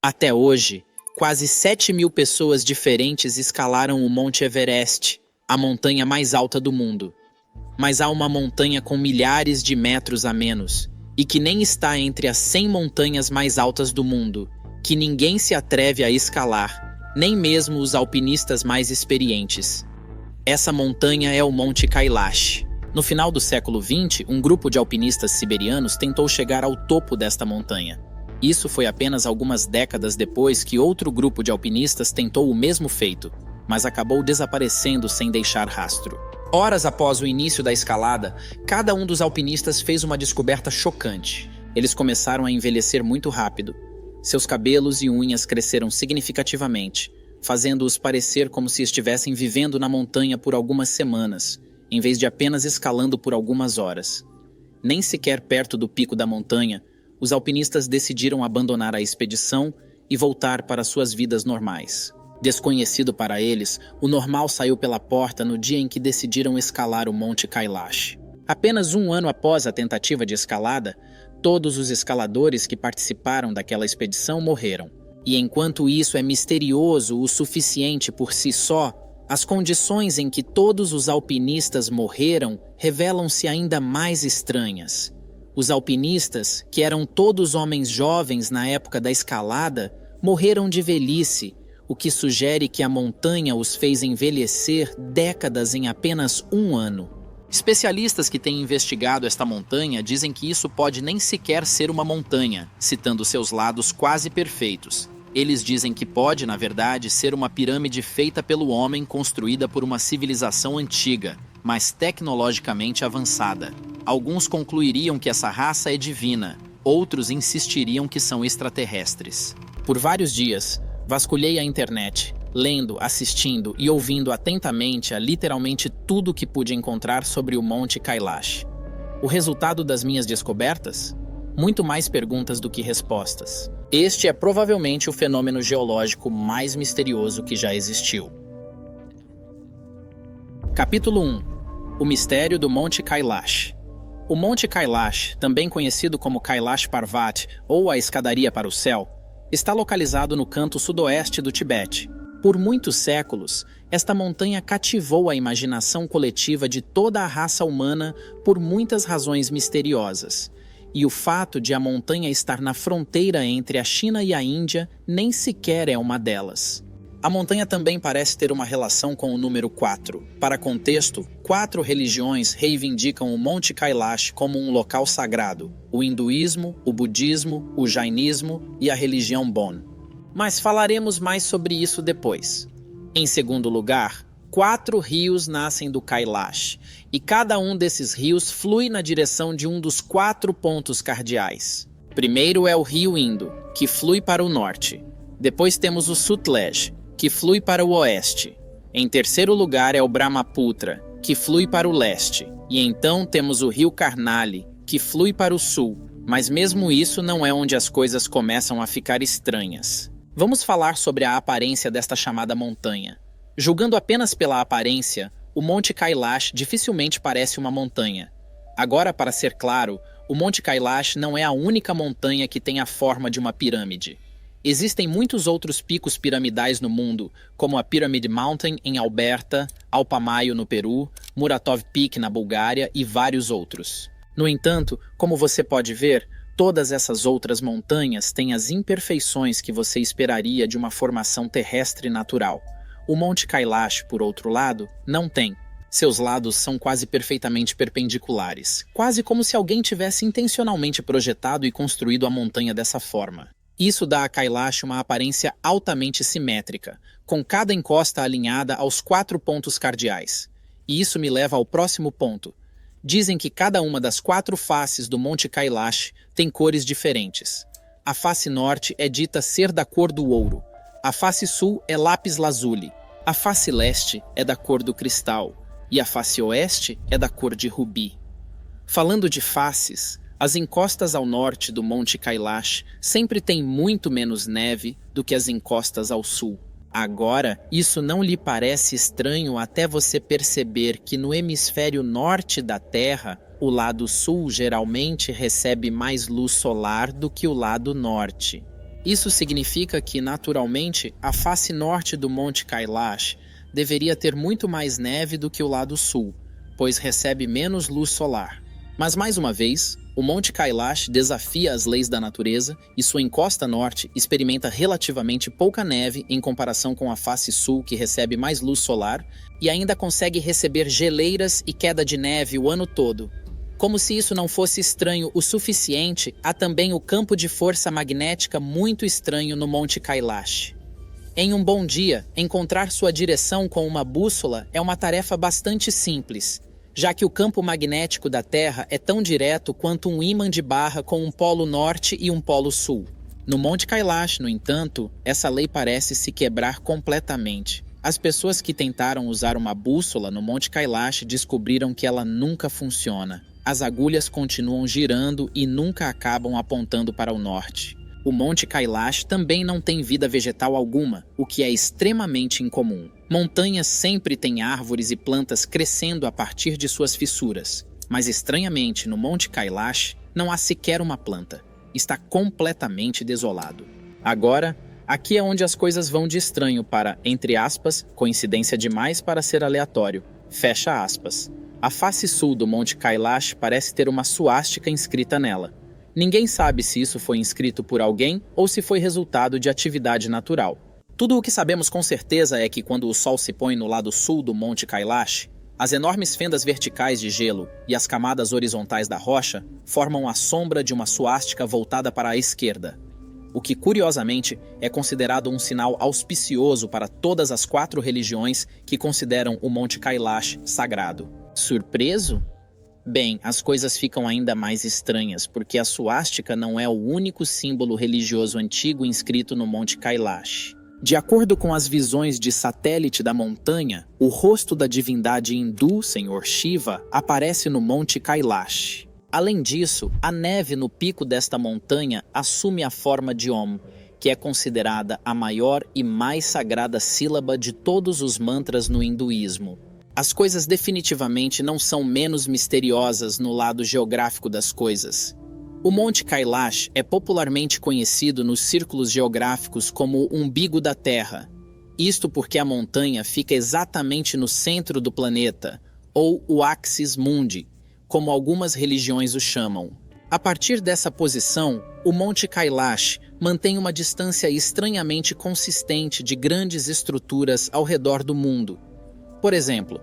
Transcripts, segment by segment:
Até hoje, quase 7.000 pessoas diferentes escalaram o Monte Everest, a montanha mais alta do mundo. Mas há uma montanha com milhares de metros a menos, e que nem está entre as 100 montanhas mais altas do mundo, que ninguém se atreve a escalar, nem mesmo os alpinistas mais experientes. Essa montanha é o Monte Kailash. No final do século XX, um grupo de alpinistas siberianos tentou chegar ao topo desta montanha. Isso foi apenas algumas décadas depois que outro grupo de alpinistas tentou o mesmo feito, mas acabou desaparecendo sem deixar rastro. Horas após o início da escalada, cada um dos alpinistas fez uma descoberta chocante. Eles começaram a envelhecer muito rápido. Seus cabelos e unhas cresceram significativamente, fazendo-os parecer como se estivessem vivendo na montanha por algumas semanas, em vez de apenas escalando por algumas horas. Nem sequer perto do pico da montanha, os alpinistas decidiram abandonar a expedição e voltar para suas vidas normais. Desconhecido para eles, o normal saiu pela porta no dia em que decidiram escalar o Monte Kailash. Apenas um ano após a tentativa de escalada, todos os escaladores que participaram daquela expedição morreram. E enquanto isso é misterioso o suficiente por si só, as condições em que todos os alpinistas morreram revelam-se ainda mais estranhas. Os alpinistas, que eram todos homens jovens na época da escalada, morreram de velhice, o que sugere que a montanha os fez envelhecer décadas em apenas um ano. Especialistas que têm investigado esta montanha dizem que isso pode nem sequer ser uma montanha, citando seus lados quase perfeitos. Eles dizem que pode, na verdade, ser uma pirâmide feita pelo homem construída por uma civilização antiga, mas tecnologicamente avançada. Alguns concluiriam que essa raça é divina, outros insistiriam que são extraterrestres. Por vários dias, vasculhei a internet, lendo, assistindo e ouvindo atentamente a literalmente tudo que pude encontrar sobre o Monte Kailash. O resultado das minhas descobertas? Muito mais perguntas do que respostas. Este é provavelmente o fenômeno geológico mais misterioso que já existiu. Capítulo 1. O mistério do Monte Kailash. O Monte Kailash, também conhecido como Kailash Parvat ou a Escadaria para o Céu, está localizado no canto sudoeste do Tibete. Por muitos séculos, esta montanha cativou a imaginação coletiva de toda a raça humana por muitas razões misteriosas. E o fato de a montanha estar na fronteira entre a China e a Índia nem sequer é uma delas. A montanha também parece ter uma relação com o número 4. Para contexto, 4 religiões reivindicam o Monte Kailash como um local sagrado: o hinduísmo, o budismo, o jainismo e a religião Bon. Mas falaremos mais sobre isso depois. Em segundo lugar, 4 rios nascem do Kailash, e cada um desses rios flui na direção de um dos 4 pontos cardeais. Primeiro é o rio Indo, que flui para o norte. Depois temos o Sutlej, que flui para o oeste. Em terceiro lugar é o Brahmaputra, que flui para o leste. E então temos o rio Karnali, que flui para o sul. Mas mesmo isso não é onde as coisas começam a ficar estranhas. Vamos falar sobre a aparência desta chamada montanha. Julgando apenas pela aparência, o Monte Kailash dificilmente parece uma montanha. Agora, para ser claro, o Monte Kailash não é a única montanha que tem a forma de uma pirâmide. Existem muitos outros picos piramidais no mundo, como a Pyramid Mountain em Alberta, Alpamayo no Peru, Muratov Peak na Bulgária e vários outros. No entanto, como você pode ver, todas essas outras montanhas têm as imperfeições que você esperaria de uma formação terrestre natural. O Monte Kailash, por outro lado, não tem. Seus lados são quase perfeitamente perpendiculares, quase como se alguém tivesse intencionalmente projetado e construído a montanha dessa forma. Isso dá a Kailash uma aparência altamente simétrica, com cada encosta alinhada aos 4 pontos cardeais. E isso me leva ao próximo ponto. Dizem que cada uma das 4 faces do Monte Kailash tem cores diferentes. A face norte é dita ser da cor do ouro. A face sul é lápis lazuli. A face leste é da cor do cristal. E a face oeste é da cor de rubi. Falando de faces, as encostas ao norte do Monte Kailash sempre têm muito menos neve do que as encostas ao sul. Agora, isso não lhe parece estranho até você perceber que no hemisfério norte da Terra, o lado sul geralmente recebe mais luz solar do que o lado norte. Isso significa que, naturalmente, a face norte do Monte Kailash deveria ter muito mais neve do que o lado sul, pois recebe menos luz solar. Mas, mais uma vez, o Monte Kailash desafia as leis da natureza e sua encosta norte experimenta relativamente pouca neve em comparação com a face sul, que recebe mais luz solar e ainda consegue receber geleiras e queda de neve o ano todo. Como se isso não fosse estranho o suficiente, há também o campo de força magnética muito estranho no Monte Kailash. Em um bom dia, encontrar sua direção com uma bússola é uma tarefa bastante simples, já que o campo magnético da Terra é tão direto quanto um ímã de barra com um polo norte e um polo sul. No Monte Kailash, no entanto, essa lei parece se quebrar completamente. As pessoas que tentaram usar uma bússola no Monte Kailash descobriram que ela nunca funciona. As agulhas continuam girando e nunca acabam apontando para o norte. O Monte Kailash também não tem vida vegetal alguma, o que é extremamente incomum. Montanhas sempre têm árvores e plantas crescendo a partir de suas fissuras, mas estranhamente no Monte Kailash não há sequer uma planta. Está completamente desolado. Agora, aqui é onde as coisas vão de estranho para, entre aspas, coincidência demais para ser aleatório, fecha aspas. A face sul do Monte Kailash parece ter uma suástica inscrita nela. Ninguém sabe se isso foi inscrito por alguém ou se foi resultado de atividade natural. Tudo o que sabemos com certeza é que quando o sol se põe no lado sul do Monte Kailash, as enormes fendas verticais de gelo e as camadas horizontais da rocha formam a sombra de uma suástica voltada para a esquerda, o que curiosamente é considerado um sinal auspicioso para todas as 4 religiões que consideram o Monte Kailash sagrado. Surpreso? Bem, as coisas ficam ainda mais estranhas, porque a suástica não é o único símbolo religioso antigo inscrito no Monte Kailash. De acordo com as visões de satélite da montanha, o rosto da divindade hindu, Senhor Shiva, aparece no Monte Kailash. Além disso, a neve no pico desta montanha assume a forma de Om, que é considerada a maior e mais sagrada sílaba de todos os mantras no hinduísmo. As coisas definitivamente não são menos misteriosas no lado geográfico das coisas. O Monte Kailash é popularmente conhecido nos círculos geográficos como o umbigo da Terra. Isto porque a montanha fica exatamente no centro do planeta, ou o Axis Mundi, como algumas religiões o chamam. A partir dessa posição, o Monte Kailash mantém uma distância estranhamente consistente de grandes estruturas ao redor do mundo. Por exemplo,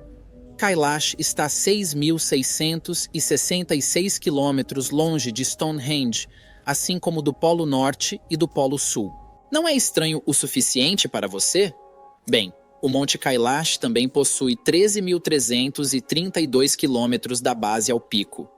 Kailash está a 6.666 quilômetros longe de Stonehenge, assim como do Polo Norte e do Polo Sul. Não é estranho o suficiente para você? Bem, o Monte Kailash também possui 13.332 quilômetros da base ao pico.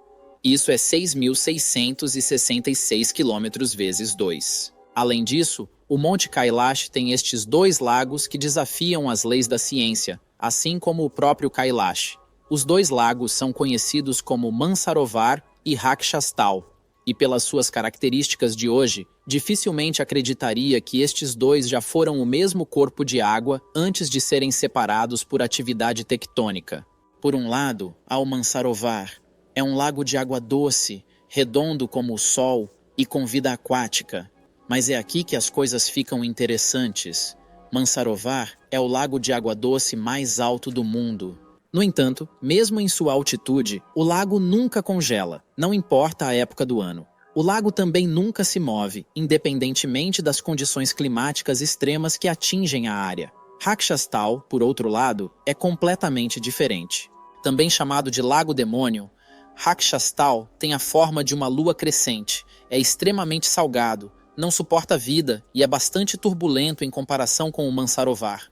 Isso é 6.666 quilômetros vezes 2. Além disso, o Monte Kailash tem estes 2 lagos que desafiam as leis da ciência, assim como o próprio Kailash. Os 2 lagos são conhecidos como Mansarovar e Rakshastal, e pelas suas características de hoje, dificilmente acreditaria que estes 2 já foram o mesmo corpo de água antes de serem separados por atividade tectônica. Por um lado, há o Mansarovar. É um lago de água doce, redondo como o sol e com vida aquática. Mas é aqui que as coisas ficam interessantes. Mansarovar é o lago de água doce mais alto do mundo. No entanto, mesmo em sua altitude, o lago nunca congela, não importa a época do ano. O lago também nunca se move, independentemente das condições climáticas extremas que atingem a área. Rakshastal, por outro lado, é completamente diferente. Também chamado de Lago Demônio, Rakshastal tem a forma de uma lua crescente, é extremamente salgado, não suporta vida e é bastante turbulento em comparação com o Mansarovar.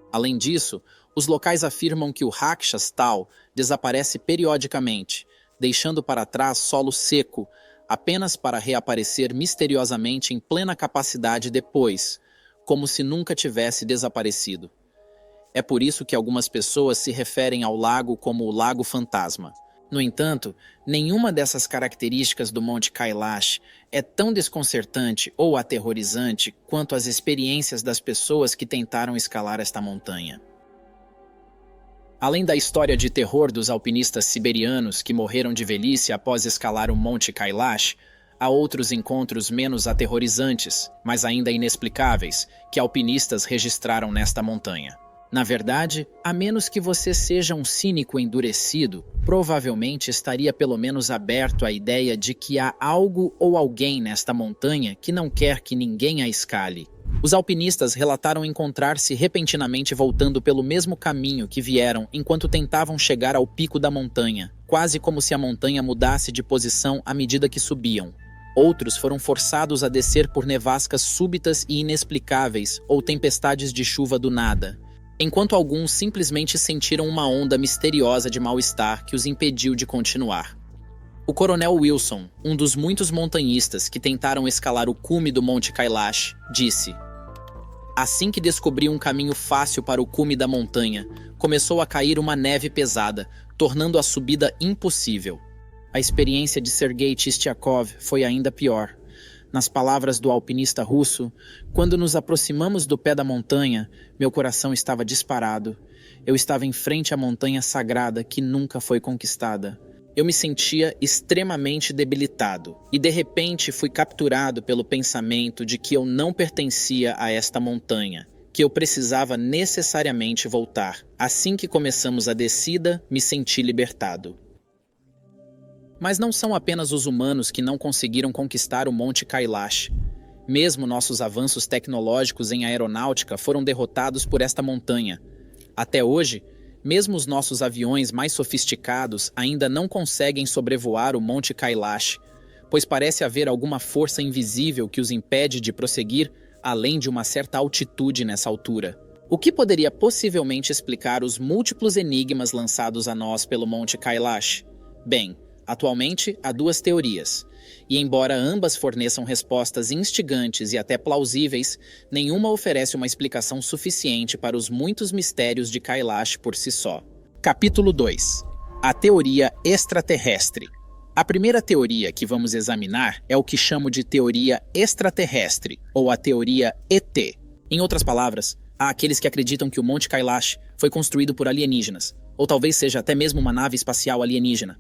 Além disso, os locais afirmam que o Rakshastal desaparece periodicamente, deixando para trás solo seco, apenas para reaparecer misteriosamente em plena capacidade depois, como se nunca tivesse desaparecido. É por isso que algumas pessoas se referem ao lago como o Lago Fantasma. No entanto, nenhuma dessas características do Monte Kailash é tão desconcertante ou aterrorizante quanto as experiências das pessoas que tentaram escalar esta montanha. Além da história de terror dos alpinistas siberianos que morreram de velhice após escalar o Monte Kailash, há outros encontros menos aterrorizantes, mas ainda inexplicáveis, que alpinistas registraram nesta montanha. Na verdade, a menos que você seja um cínico endurecido, provavelmente estaria pelo menos aberto à ideia de que há algo ou alguém nesta montanha que não quer que ninguém a escale. Os alpinistas relataram encontrar-se repentinamente voltando pelo mesmo caminho que vieram enquanto tentavam chegar ao pico da montanha, quase como se a montanha mudasse de posição à medida que subiam. Outros foram forçados a descer por nevascas súbitas e inexplicáveis ou tempestades de chuva do nada, enquanto alguns simplesmente sentiram uma onda misteriosa de mal-estar que os impediu de continuar. O coronel Wilson, um dos muitos montanhistas que tentaram escalar o cume do Monte Kailash, disse: "Assim que descobri um caminho fácil para o cume da montanha, começou a cair uma neve pesada, tornando a subida impossível. A experiência de Sergei Tistiakov foi ainda pior. Nas palavras do alpinista russo, quando nos aproximamos do pé da montanha, meu coração estava disparado. Eu estava em frente à montanha sagrada que nunca foi conquistada. Eu me sentia extremamente debilitado e de repente fui capturado pelo pensamento de que eu não pertencia a esta montanha, que eu precisava necessariamente voltar. Assim que começamos a descida, me senti libertado." Mas não são apenas os humanos que não conseguiram conquistar o Monte Kailash. Mesmo nossos avanços tecnológicos em aeronáutica foram derrotados por esta montanha. Até hoje, mesmo os nossos aviões mais sofisticados ainda não conseguem sobrevoar o Monte Kailash, pois parece haver alguma força invisível que os impede de prosseguir além de uma certa altitude nessa altura. O que poderia possivelmente explicar os múltiplos enigmas lançados a nós pelo Monte Kailash? Bem, atualmente há duas teorias, e embora ambas forneçam respostas instigantes e até plausíveis, nenhuma oferece uma explicação suficiente para os muitos mistérios de Kailash por si só. Capítulo 2. A teoria extraterrestre. A primeira teoria que vamos examinar é o que chamo de teoria extraterrestre, ou a teoria ET. Em outras palavras, há aqueles que acreditam que o Monte Kailash foi construído por alienígenas, ou talvez seja até mesmo uma nave espacial alienígena.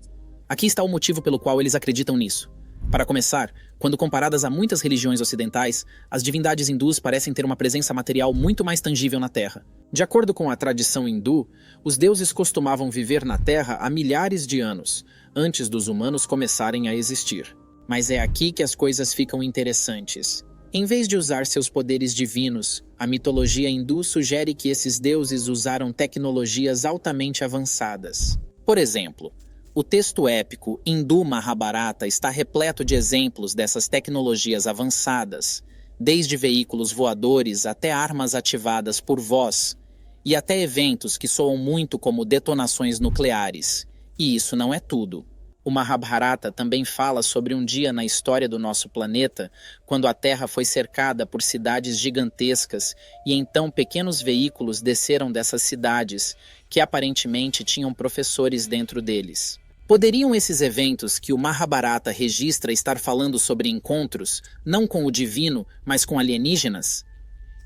Aqui está o motivo pelo qual eles acreditam nisso. Para começar, quando comparadas a muitas religiões ocidentais, as divindades hindus parecem ter uma presença material muito mais tangível na Terra. De acordo com a tradição hindu, os deuses costumavam viver na Terra há milhares de anos, antes dos humanos começarem a existir. Mas é aqui que as coisas ficam interessantes. Em vez de usar seus poderes divinos, a mitologia hindu sugere que esses deuses usaram tecnologias altamente avançadas. Por exemplo, o texto épico Hindu Mahabharata está repleto de exemplos dessas tecnologias avançadas, desde veículos voadores até armas ativadas por voz, e até eventos que soam muito como detonações nucleares. E isso não é tudo. O Mahabharata também fala sobre um dia na história do nosso planeta, quando a Terra foi cercada por cidades gigantescas e então pequenos veículos desceram dessas cidades, que aparentemente tinham professores dentro deles. Poderiam esses eventos que o Mahabharata registra estar falando sobre encontros, não com o divino, mas com alienígenas?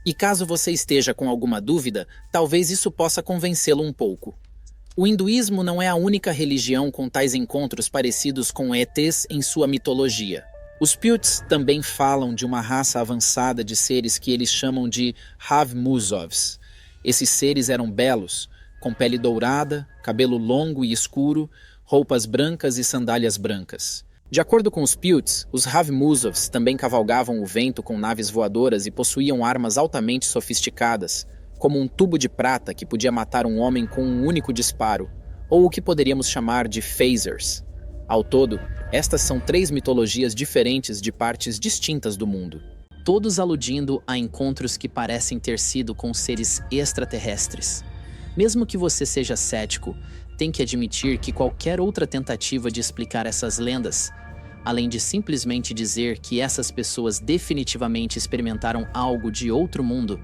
E caso você esteja com alguma dúvida, talvez isso possa convencê-lo um pouco. O hinduísmo não é a única religião com tais encontros parecidos com ETs em sua mitologia. Os Putes também falam de uma raça avançada de seres que eles chamam de Havmuzovs. Esses seres eram belos, com pele dourada, cabelo longo e escuro, roupas brancas e sandálias brancas. De acordo com os Putes, os Havmuzovs também cavalgavam o vento com naves voadoras e possuíam armas altamente sofisticadas, como um tubo de prata que podia matar um homem com um único disparo, ou o que poderíamos chamar de phasers. Ao todo, estas são 3 mitologias diferentes de partes distintas do mundo, todos aludindo a encontros que parecem ter sido com seres extraterrestres. Mesmo que você seja cético, tem que admitir que qualquer outra tentativa de explicar essas lendas, além de simplesmente dizer que essas pessoas definitivamente experimentaram algo de outro mundo,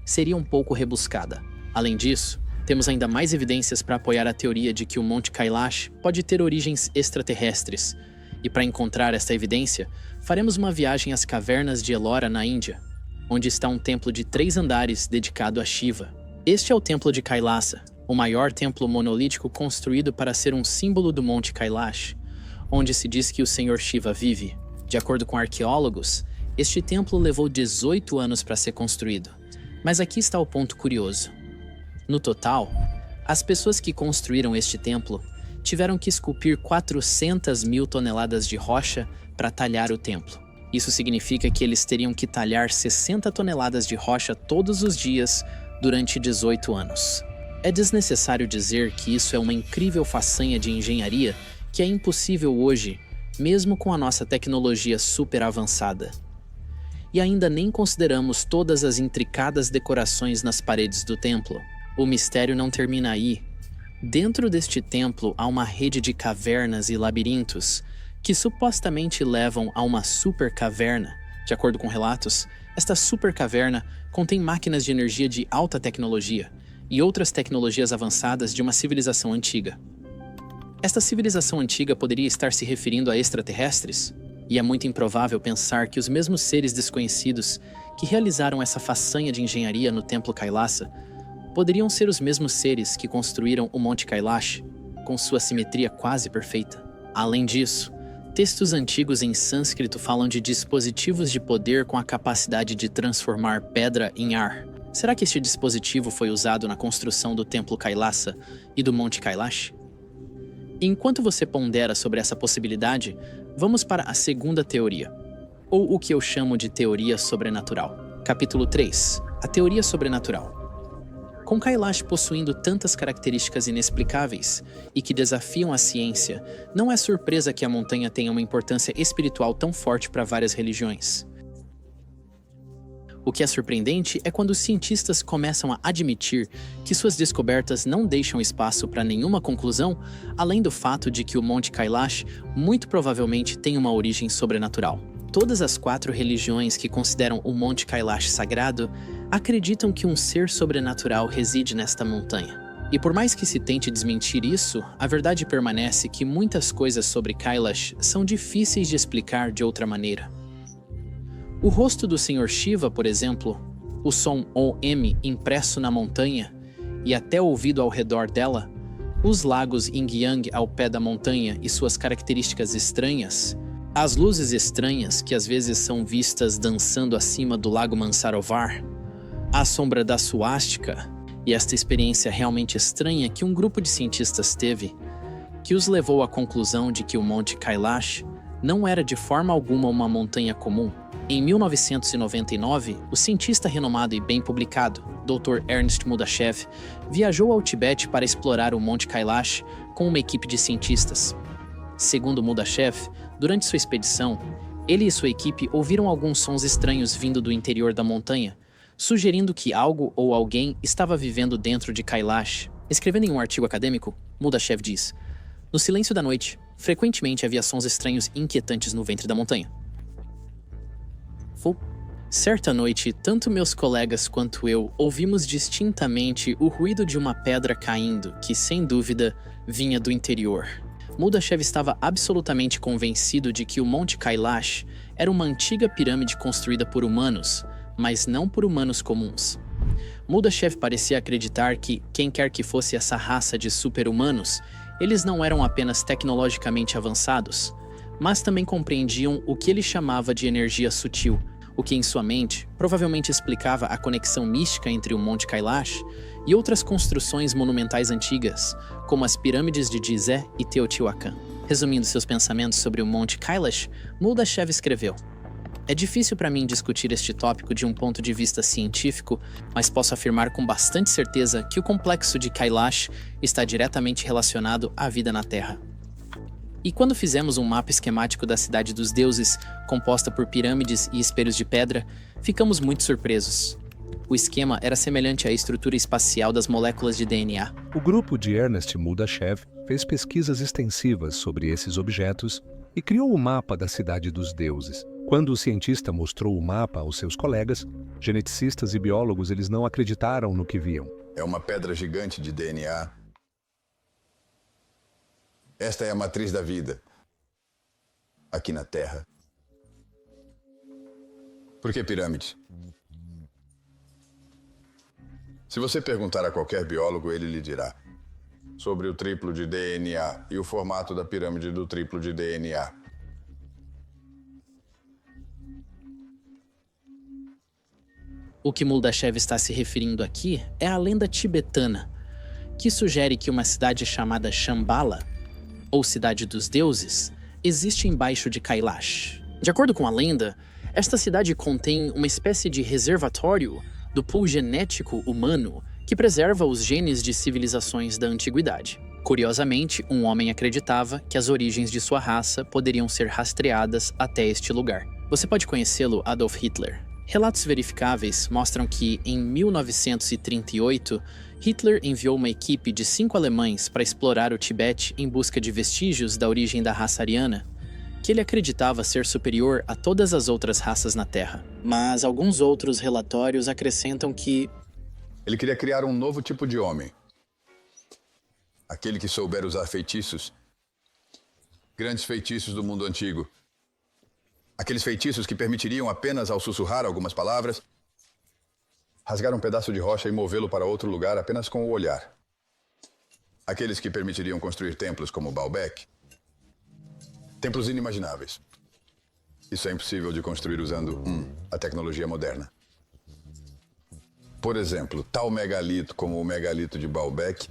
seria um pouco rebuscada. Além disso, temos ainda mais evidências para apoiar a teoria de que o Monte Kailash pode ter origens extraterrestres. E para encontrar esta evidência, faremos uma viagem às cavernas de Ellora, na Índia, onde está um templo de 3 andares dedicado a Shiva. Este é o Templo de Kailasa, o maior templo monolítico construído para ser um símbolo do Monte Kailash, onde se diz que o Senhor Shiva vive. De acordo com arqueólogos, este templo levou 18 anos para ser construído. Mas aqui está o ponto curioso. No total, as pessoas que construíram este templo tiveram que esculpir 400 mil toneladas de rocha para talhar o templo. Isso significa que eles teriam que talhar 60 toneladas de rocha todos os dias durante 18 anos. É desnecessário dizer que isso é uma incrível façanha de engenharia que é impossível hoje, mesmo com a nossa tecnologia super avançada. E ainda nem consideramos todas as intricadas decorações nas paredes do templo. O mistério não termina aí. Dentro deste templo há uma rede de cavernas e labirintos que supostamente levam a uma super caverna. De acordo com relatos, esta super caverna contém máquinas de energia de alta tecnologia e outras tecnologias avançadas de uma civilização antiga. Esta civilização antiga poderia estar se referindo a extraterrestres? E é muito improvável pensar que os mesmos seres desconhecidos que realizaram essa façanha de engenharia no Templo Kailasa poderiam ser os mesmos seres que construíram o Monte Kailash, com sua simetria quase perfeita. Além disso, textos antigos em sânscrito falam de dispositivos de poder com a capacidade de transformar pedra em ar. Será que este dispositivo foi usado na construção do Templo Kailasa e do Monte Kailash? Enquanto você pondera sobre essa possibilidade, vamos para a segunda teoria, ou o que eu chamo de teoria sobrenatural. Capítulo 3. A teoria sobrenatural. Com Kailash possuindo tantas características inexplicáveis e que desafiam a ciência, não é surpresa que a montanha tenha uma importância espiritual tão forte para várias religiões. O que é surpreendente é quando os cientistas começam a admitir que suas descobertas não deixam espaço para nenhuma conclusão, além do fato de que o Monte Kailash muito provavelmente tem uma origem sobrenatural. Todas as 4 religiões que consideram o Monte Kailash sagrado acreditam que um ser sobrenatural reside nesta montanha. E por mais que se tente desmentir isso, a verdade permanece que muitas coisas sobre Kailash são difíceis de explicar de outra maneira. O rosto do Sr. Shiva, por exemplo, o som OM impresso na montanha e até ouvido ao redor dela, os lagos Yin-Yang ao pé da montanha e suas características estranhas, as luzes estranhas que às vezes são vistas dançando acima do lago Mansarovar, a sombra da suástica e esta experiência realmente estranha que um grupo de cientistas teve, que os levou à conclusão de que o Monte Kailash não era de forma alguma uma montanha comum. Em 1999, o cientista renomado e bem publicado, Dr. Ernst Mudashev, viajou ao Tibete para explorar o Monte Kailash com uma equipe de cientistas. Segundo Mudashev, durante sua expedição, ele e sua equipe ouviram alguns sons estranhos vindo do interior da montanha, sugerindo que algo ou alguém estava vivendo dentro de Kailash. Escrevendo em um artigo acadêmico, Mudashev diz: "No silêncio da noite, frequentemente havia sons estranhos e inquietantes no ventre da montanha. Certa noite, tanto meus colegas quanto eu ouvimos distintamente o ruído de uma pedra caindo, que, sem dúvida, vinha do interior." Mudashev estava absolutamente convencido de que o Monte Kailash era uma antiga pirâmide construída por humanos, mas não por humanos comuns. Mudashev parecia acreditar que, quem quer que fosse essa raça de super-humanos, eles não eram apenas tecnologicamente avançados, mas também compreendiam o que ele chamava de energia sutil, o que em sua mente provavelmente explicava a conexão mística entre o Monte Kailash e outras construções monumentais antigas, como as pirâmides de Gizé e Teotihuacan. Resumindo seus pensamentos sobre o Monte Kailash, Mudashev escreveu: "É difícil para mim discutir este tópico de um ponto de vista científico, mas posso afirmar com bastante certeza que o complexo de Kailash está diretamente relacionado à vida na Terra. E quando fizemos um mapa esquemático da Cidade dos Deuses, composta por pirâmides e espelhos de pedra, ficamos muito surpresos. O esquema era semelhante à estrutura espacial das moléculas de DNA. O grupo de Ernest Mudashev fez pesquisas extensivas sobre esses objetos e criou o mapa da Cidade dos Deuses. Quando o cientista mostrou o mapa aos seus colegas, geneticistas e biólogos, eles não acreditaram no que viam. É uma pedra gigante de DNA. Esta é a matriz da vida, aqui na Terra. Por que pirâmide? Se você perguntar a qualquer biólogo, ele lhe dirá sobre o triplo de DNA e o formato da pirâmide do triplo de DNA. O que Muldashev está se referindo aqui é a lenda tibetana, que sugere que uma cidade chamada Shambhala, ou Cidade dos Deuses, existe embaixo de Kailash. De acordo com a lenda, esta cidade contém uma espécie de reservatório do pool genético humano que preserva os genes de civilizações da antiguidade. Curiosamente, um homem acreditava que as origens de sua raça poderiam ser rastreadas até este lugar. Você pode conhecê-lo, Adolf Hitler. Relatos verificáveis mostram que, em 1938, Hitler enviou uma equipe de 5 alemães para explorar o Tibete em busca de vestígios da origem da raça ariana, que ele acreditava ser superior a todas as outras raças na Terra. Mas alguns outros relatórios acrescentam que Ele queria criar um novo tipo de homem. Aquele que souber usar feitiços. Grandes feitiços do mundo antigo. Aqueles feitiços que permitiriam apenas, ao sussurrar algumas palavras, rasgar um pedaço de rocha e movê-lo para outro lugar apenas com o olhar. Aqueles que permitiriam construir templos como Baalbek. Templos inimagináveis. Isso é impossível de construir usando a tecnologia moderna. Por exemplo, tal megalito como o megalito de Baalbek,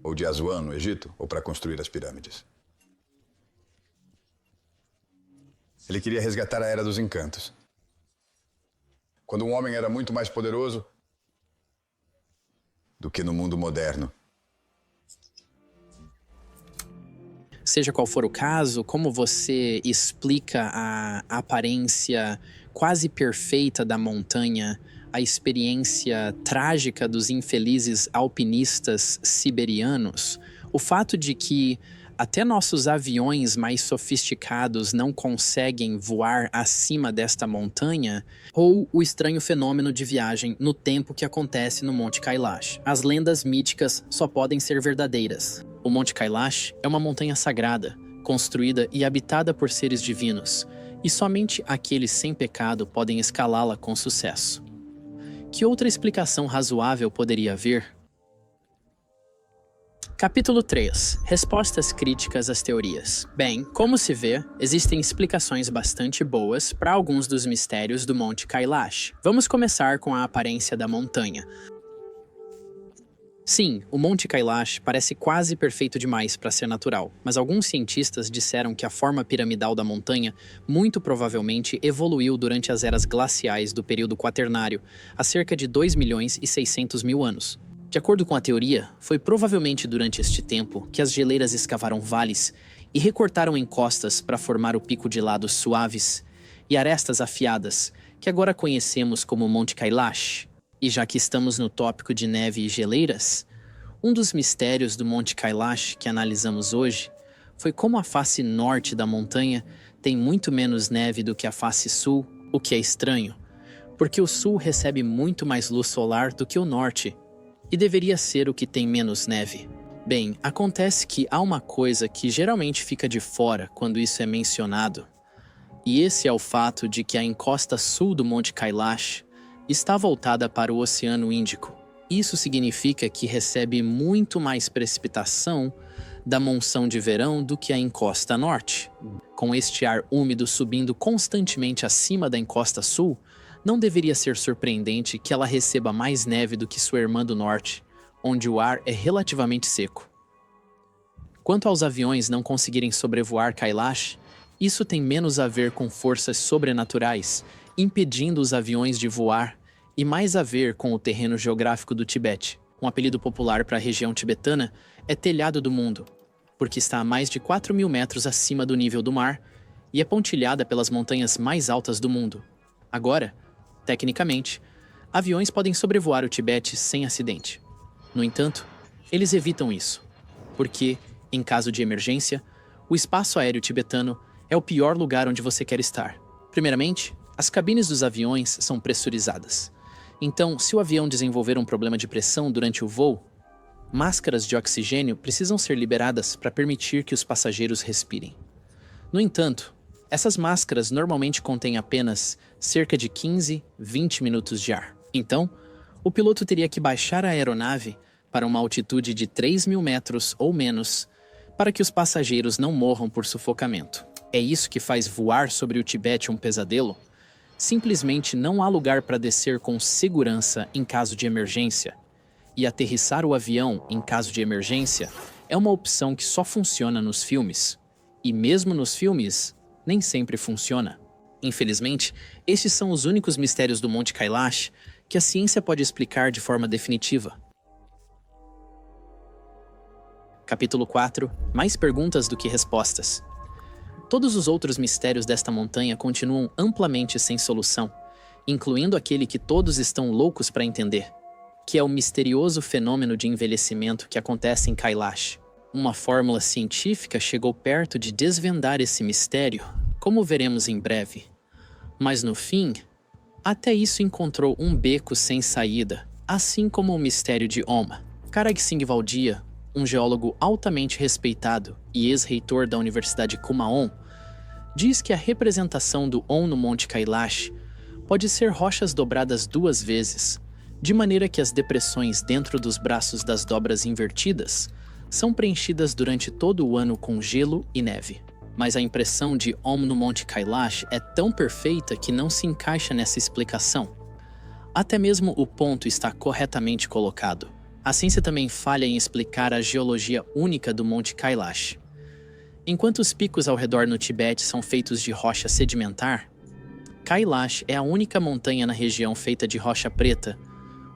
ou de Aswan, no Egito, ou para construir as pirâmides. Ele queria resgatar a Era dos Encantos. Quando um homem era muito mais poderoso do que no mundo moderno. Seja qual for o caso, como você explica a aparência quase perfeita da montanha, a experiência trágica dos infelizes alpinistas siberianos, o fato de que até nossos aviões mais sofisticados não conseguem voar acima desta montanha, ou o estranho fenômeno de viagem no tempo que acontece no Monte Kailash. As lendas míticas só podem ser verdadeiras. O Monte Kailash é uma montanha sagrada, construída e habitada por seres divinos, e somente aqueles sem pecado podem escalá-la com sucesso. Que outra explicação razoável poderia haver? Capítulo 3. Respostas críticas às teorias. Bem, como se vê, existem explicações bastante boas para alguns dos mistérios do Monte Kailash. Vamos começar com a aparência da montanha. Sim, o Monte Kailash parece quase perfeito demais para ser natural, mas alguns cientistas disseram que a forma piramidal da montanha muito provavelmente evoluiu durante as eras glaciais do período quaternário, há cerca de 2.600.000 anos. De acordo com a teoria, foi provavelmente durante este tempo que as geleiras escavaram vales e recortaram encostas para formar o pico de lados suaves e arestas afiadas, que agora conhecemos como Monte Kailash. E já que estamos no tópico de neve e geleiras, um dos mistérios do Monte Kailash que analisamos hoje foi como a face norte da montanha tem muito menos neve do que a face sul, o que é estranho, porque o sul recebe muito mais luz solar do que o norte, e deveria ser o que tem menos neve. Bem, acontece que há uma coisa que geralmente fica de fora quando isso é mencionado, e esse é o fato de que a encosta sul do Monte Kailash está voltada para o Oceano Índico. Isso significa que recebe muito mais precipitação da monção de verão do que a encosta norte. Com este ar úmido subindo constantemente acima da encosta sul, não deveria ser surpreendente que ela receba mais neve do que sua irmã do norte, onde o ar é relativamente seco. Quanto aos aviões não conseguirem sobrevoar Kailash, isso tem menos a ver com forças sobrenaturais, impedindo os aviões de voar, e mais a ver com o terreno geográfico do Tibete. Um apelido popular para a região tibetana é Telhado do Mundo, porque está a mais de 4.000 metros acima do nível do mar e é pontilhada pelas montanhas mais altas do mundo. Agora, tecnicamente, aviões podem sobrevoar o Tibete sem acidente. No entanto, eles evitam isso, porque, em caso de emergência, o espaço aéreo tibetano é o pior lugar onde você quer estar. Primeiramente, as cabines dos aviões são pressurizadas. Então, se o avião desenvolver um problema de pressão durante o voo, máscaras de oxigênio precisam ser liberadas para permitir que os passageiros respirem. No entanto, essas máscaras normalmente contêm apenas cerca de 15-20 minutos de ar. Então, o piloto teria que baixar a aeronave para uma altitude de 3.000 metros ou menos para que os passageiros não morram por sufocamento. É isso que faz voar sobre o Tibete um pesadelo? Simplesmente não há lugar para descer com segurança em caso de emergência. E aterrissar o avião em caso de emergência é uma opção que só funciona nos filmes. E mesmo nos filmes, nem sempre funciona. Infelizmente, estes são os únicos mistérios do Monte Kailash que a ciência pode explicar de forma definitiva. Capítulo 4. Mais perguntas do que respostas. Todos os outros mistérios desta montanha continuam amplamente sem solução, incluindo aquele que todos estão loucos para entender, que é o misterioso fenômeno de envelhecimento que acontece em Kailash. Uma fórmula científica chegou perto de desvendar esse mistério, como veremos em breve. Mas no fim, até isso encontrou um beco sem saída, assim como o mistério de Om. Karag Singh Valdia, um geólogo altamente respeitado e ex-reitor da Universidade Kumaon, diz que a representação do Om no Monte Kailash pode ser rochas dobradas 2 vezes, de maneira que as depressões dentro dos braços das dobras invertidas são preenchidas durante todo o ano com gelo e neve. Mas a impressão de Om no Monte Kailash é tão perfeita que não se encaixa nessa explicação. Até mesmo o ponto está corretamente colocado. A ciência também falha em explicar a geologia única do Monte Kailash. Enquanto os picos ao redor no Tibete são feitos de rocha sedimentar, Kailash é a única montanha na região feita de rocha preta,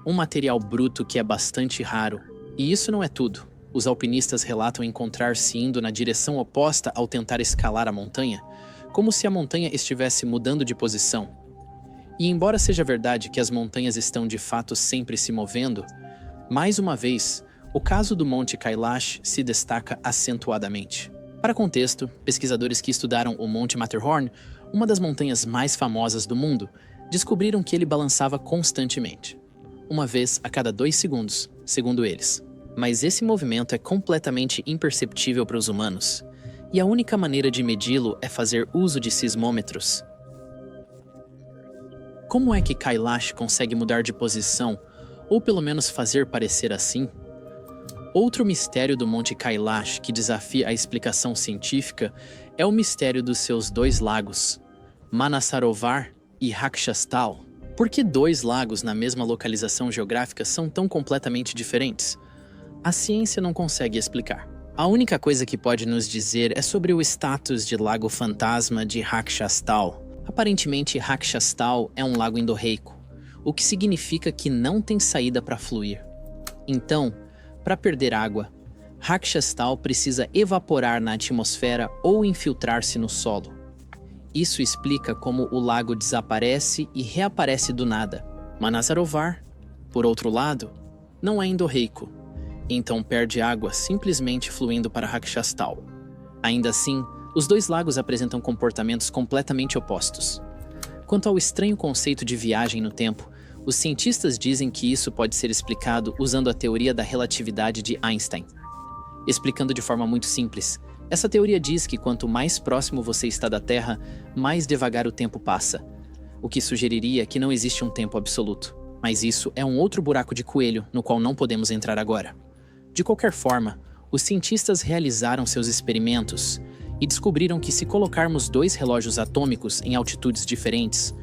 um material bruto que é bastante raro. E isso não é tudo. Os alpinistas relatam encontrar-se indo na direção oposta ao tentar escalar a montanha, como se a montanha estivesse mudando de posição. E embora seja verdade que as montanhas estão de fato sempre se movendo, mais uma vez, o caso do Monte Kailash se destaca acentuadamente. Para contexto, pesquisadores que estudaram o Monte Matterhorn, uma das montanhas mais famosas do mundo, descobriram que ele balançava constantemente, uma vez a cada 2 segundos, segundo eles. Mas esse movimento é completamente imperceptível para os humanos, e a única maneira de medi-lo é fazer uso de sismômetros. Como é que Kailash consegue mudar de posição, ou pelo menos fazer parecer assim? Outro mistério do Monte Kailash que desafia a explicação científica é o mistério dos seus 2 lagos, Manasarovar e Rakshastal. Por que 2 lagos na mesma localização geográfica são tão completamente diferentes? A ciência não consegue explicar. A única coisa que pode nos dizer é sobre o status de lago fantasma de Rakshastal. Aparentemente, Rakshastal é um lago endorreico, o que significa que não tem saída para fluir. Então, para perder água, Rakshastal precisa evaporar na atmosfera ou infiltrar-se no solo. Isso explica como o lago desaparece e reaparece do nada. Manasarovar, por outro lado, não é endorreico, então perde água simplesmente fluindo para Rakshastal. Ainda assim, os 2 lagos apresentam comportamentos completamente opostos. Quanto ao estranho conceito de viagem no tempo, os cientistas dizem que isso pode ser explicado usando a teoria da relatividade de Einstein. Explicando de forma muito simples, essa teoria diz que quanto mais próximo você está da Terra, mais devagar o tempo passa, o que sugeriria que não existe um tempo absoluto. Mas isso é um outro buraco de coelho no qual não podemos entrar agora. De qualquer forma, os cientistas realizaram seus experimentos e descobriram que se colocarmos 2 relógios atômicos em altitudes diferentes,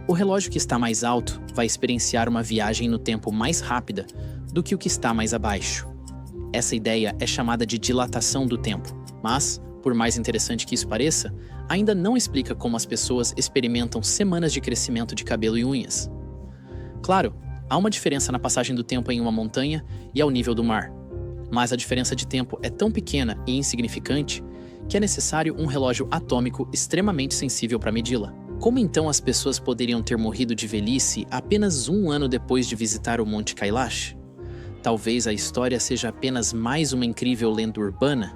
o relógio que está mais alto vai experienciar uma viagem no tempo mais rápida do que o que está mais abaixo. Essa ideia é chamada de dilatação do tempo, mas, por mais interessante que isso pareça, ainda não explica como as pessoas experimentam semanas de crescimento de cabelo e unhas. Claro, há uma diferença na passagem do tempo em uma montanha e ao nível do mar, mas a diferença de tempo é tão pequena e insignificante que é necessário um relógio atômico extremamente sensível para medi-la. Como então as pessoas poderiam ter morrido de velhice apenas 1 ano depois de visitar o Monte Kailash? Talvez a história seja apenas mais uma incrível lenda urbana,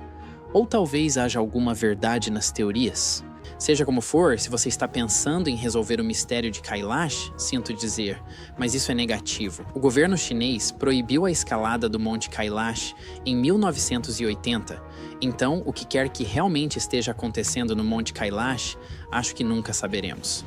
ou talvez haja alguma verdade nas teorias. Seja como for, se você está pensando em resolver o mistério de Kailash, sinto dizer, mas isso é negativo. O governo chinês proibiu a escalada do Monte Kailash em 1980, então o que quer que realmente esteja acontecendo no Monte Kailash, acho que nunca saberemos.